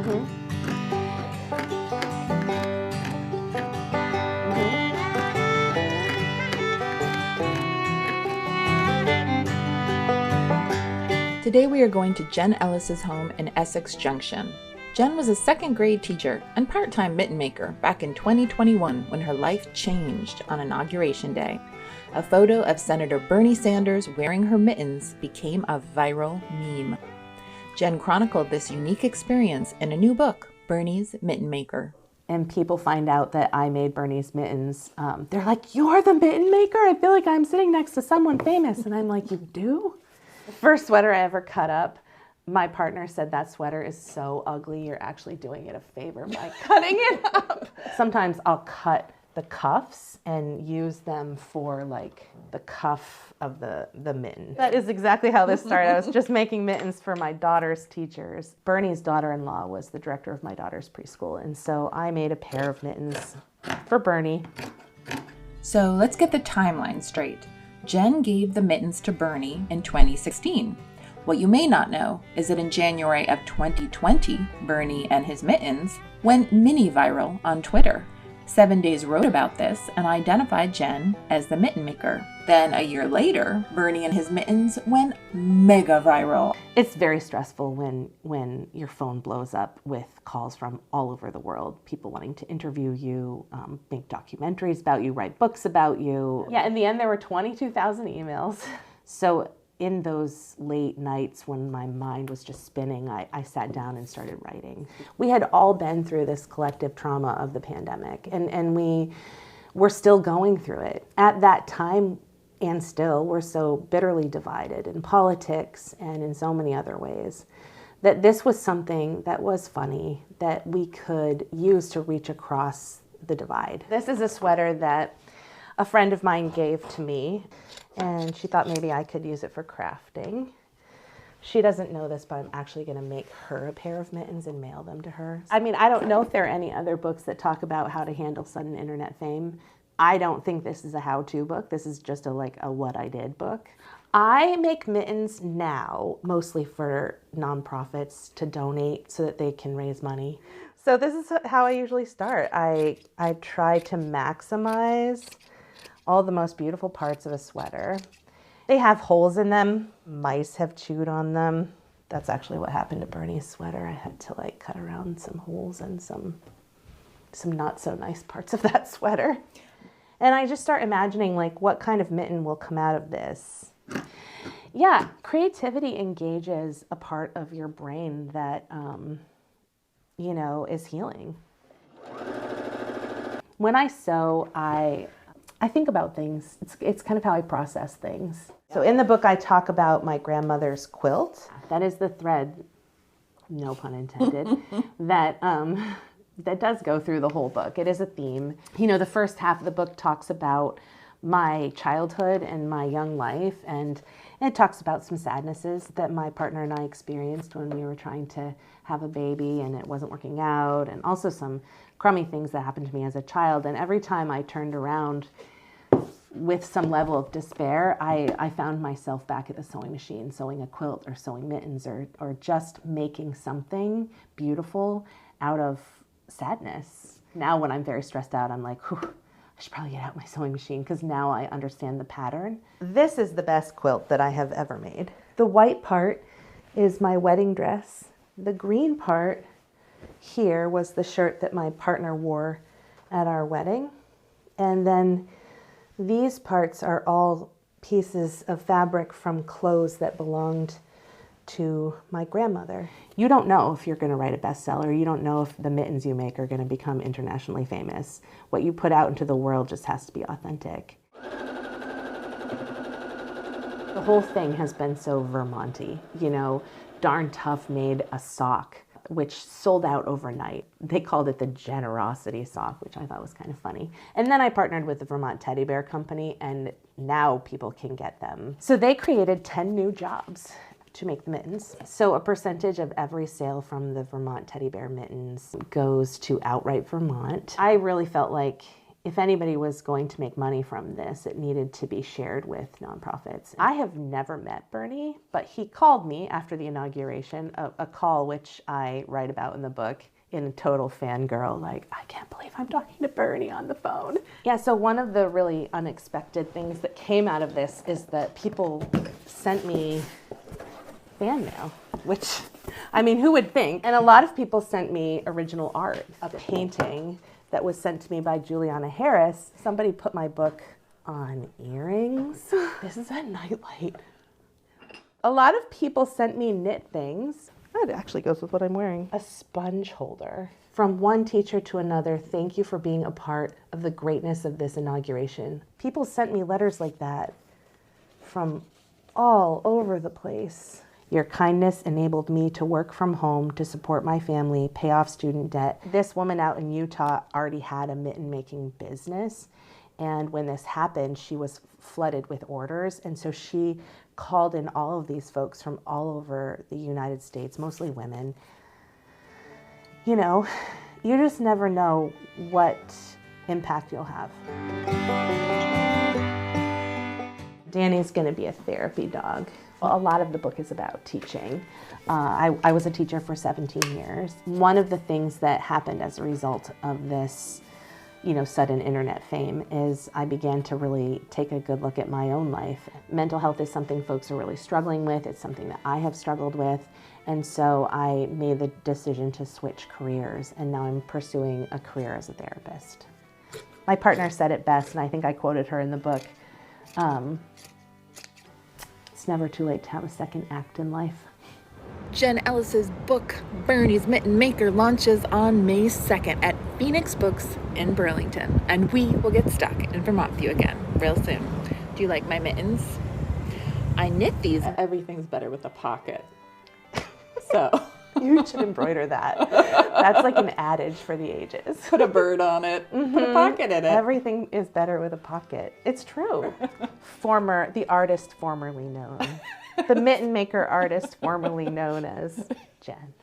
Mm-hmm. Today we are going to Jen Ellis's home in Essex Junction. Jen was a second grade teacher and part-time mitten maker back in 2021 when her life changed on Inauguration Day. A photo of Senator Bernie Sanders wearing her mittens became a viral meme. Jen chronicled this unique experience in a new book, Bernie's Mitten Maker. And people find out that I made Bernie's mittens. They're like, "You're the mitten maker? I feel like I'm sitting next to someone famous." And I'm like, "You do?" The first sweater I ever cut up, my partner said, "That sweater is so ugly, you're actually doing it a favor by cutting it up." Sometimes I'll cut the cuffs and use them for like the cuff of the mitten. That is exactly how this started. I was just making mittens for my daughter's teachers. Bernie's daughter-in-law was the director of my daughter's preschool, and so I made a pair of mittens for Bernie. So let's get the timeline straight. Jen gave the mittens to Bernie in 2016. What you may not know is that in January of 2020, Bernie and his mittens went mini viral on Twitter. 7 Days wrote about this and identified Jen as the mitten maker. Then a year later, Bernie and his mittens went mega viral. It's very stressful when your phone blows up with calls from all over the world, people wanting to interview you, make documentaries about you, write books about you. Yeah, in the end, there were 22,000 emails. So in those late nights when my mind was just spinning, I sat down and started writing. We had all been through this collective trauma of the pandemic, and we were still going through it. At that time, and still, we're so bitterly divided in politics and in so many other ways, that this was something that was funny, that we could use to reach across the divide. This is a sweater that a friend of mine gave to me, and she thought maybe I could use it for crafting. She doesn't know this, but I'm actually going to make her a pair of mittens and mail them to her. I mean, I don't know if there are any other books that talk about how to handle sudden internet fame. I don't think this is a how-to book. This is just a what I did book. I make mittens now mostly for nonprofits to donate so that they can raise money. So this is how I usually start. I try to maximize all the most beautiful parts of a sweater. They have holes in them. Mice have chewed on them. That's actually what happened to Bernie's sweater. I had to cut around some holes and some not so nice parts of that sweater. And I just start imagining what kind of mitten will come out of this. Yeah, creativity engages a part of your brain that, is healing. When I sew, I think about things. It's kind of how I process things. So in the book, I talk about my grandmother's quilt. That is the thread, no pun intended, that does go through the whole book. It is a theme. The first half of the book talks about my childhood and my young life, and it talks about some sadnesses that my partner and I experienced when we were trying to have a baby and it wasn't working out, and also some crummy things that happened to me as a child. And every time I turned around with some level of despair, I found myself back at the sewing machine, sewing a quilt or sewing mittens or just making something beautiful out of sadness. Now when I'm very stressed out, I'm like, I should probably get out my sewing machine because now I understand the pattern. This is the best quilt that I have ever made. The white part is my wedding dress. The green part here was the shirt that my partner wore at our wedding. And then these parts are all pieces of fabric from clothes that belonged to my grandmother. You don't know if you're going to write a bestseller. You don't know if the mittens you make are going to become internationally famous. What you put out into the world just has to be authentic. The whole thing has been so Vermont-y. Darn Tough made a sock which sold out overnight. They called it the Generosity sock, which I thought was kind of funny. And then I partnered with the Vermont Teddy Bear Company, and now people can get them. So they created 10 new jobs to make the mittens. So a percentage of every sale from the Vermont Teddy Bear mittens goes to Outright Vermont. I really felt like if anybody was going to make money from this, it needed to be shared with nonprofits. I have never met Bernie, but he called me after the inauguration, a call which I write about in the book, in a total fangirl, like, I can't believe I'm talking to Bernie on the phone. Yeah, so one of the really unexpected things that came out of this is that people sent me fan mail, which, I mean, who would think? And a lot of people sent me original art, a painting that was sent to me by Juliana Harris. Somebody put my book on earrings. This is a nightlight. A lot of people sent me knit things. That actually goes with what I'm wearing. A sponge holder. From one teacher to another, thank you for being a part of the greatness of this inauguration. People sent me letters like that from all over the place. Your kindness enabled me to work from home to support my family, pay off student debt. This woman out in Utah already had a mitten making business. And when this happened, she was flooded with orders. And so she called in all of these folks from all over the United States, mostly women. You know, you just never know what impact you'll have. Danny's going to be a therapy dog. A lot of the book is about teaching. I was a teacher for 17 years. One of the things that happened as a result of this, sudden internet fame is I began to really take a good look at my own life. Mental health is something folks are really struggling with. It's something that I have struggled with. And so I made the decision to switch careers, and now I'm pursuing a career as a therapist. My partner said it best, and I think I quoted her in the book. It's never too late to have a second act in life. Jen Ellis's book, Bernie's Mitten Maker, launches on May 2nd at Phoenix Books in Burlington. And we will get stuck in Vermont with you again real soon. Do you like my mittens? I knit these. Everything's better with a pocket. So you should embroider that. That's like an adage for the ages. Put a bird on it. Mm-hmm. Put a pocket in it. Everything is better with a pocket. It's true. The artist formerly known. The mitten maker artist formerly known as Jen.